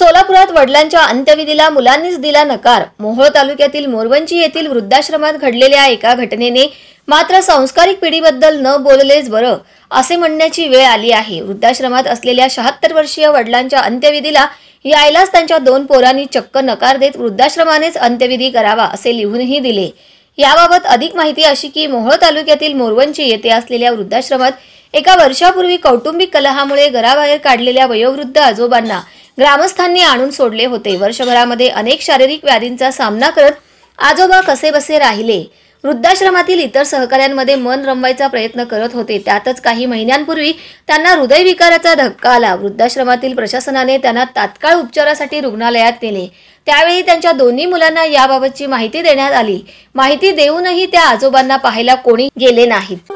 सोलापुरात वडिलांच्या अंत्यविधीला मुलांनीच दिला नकार। मोहोळ तालुक्यातील मोरवंची येथील वृद्धाश्रमात घडलेल्या एका घटनेने मात्र सांस्कारिक पिढीबद्दल न बोललेच बरं असे म्हणण्याची वेळ आली आहे। वृद्धाश्रमात असलेल्या 76 वर्षीय वडिलांच्या अंत्यविधीला यायलाच त्यांच्या 2 पोरांनी चक्क नकार देत वृद्धाश्रमानेच अंत्यविधी करावा असे लिहूनही दिले। याबाबत अधिक माहिती अशी की मोहोळ तालुक्यातील मोरवंची येथे असलेल्या वृद्धाश्रमात एका वर्षापूर्वी कौटुंबिक कलहामुळे घराबाहेर काढलेल्या वयोवृद्ध आजोबांना ग्रामस्थांनी आणून सोडले होते। वर्षभरामध्ये अनेक शारीरिक व्याधींचा सामना करत आजोबा कसेबसे राहिले। वृद्धाश्रमातील इतर सहकाऱ्यांमध्ये मन रमवायचा प्रयत्न करत होते। त्यातच काही महिन्यांपूर्वी त्यांना हृदयविकाराचा धक्का आला। वृद्धाश्रमातील प्रशासनाने त्यांना तात्काळ उपचारासाठी रुग्णालयात नेले। त्यावेळी त्यांच्या दोन्ही मुलांना याबाबतची माहिती देण्यात आली। माहिती देऊनही त्या आजोबांना पाहायला कोणी गेले नाहीत।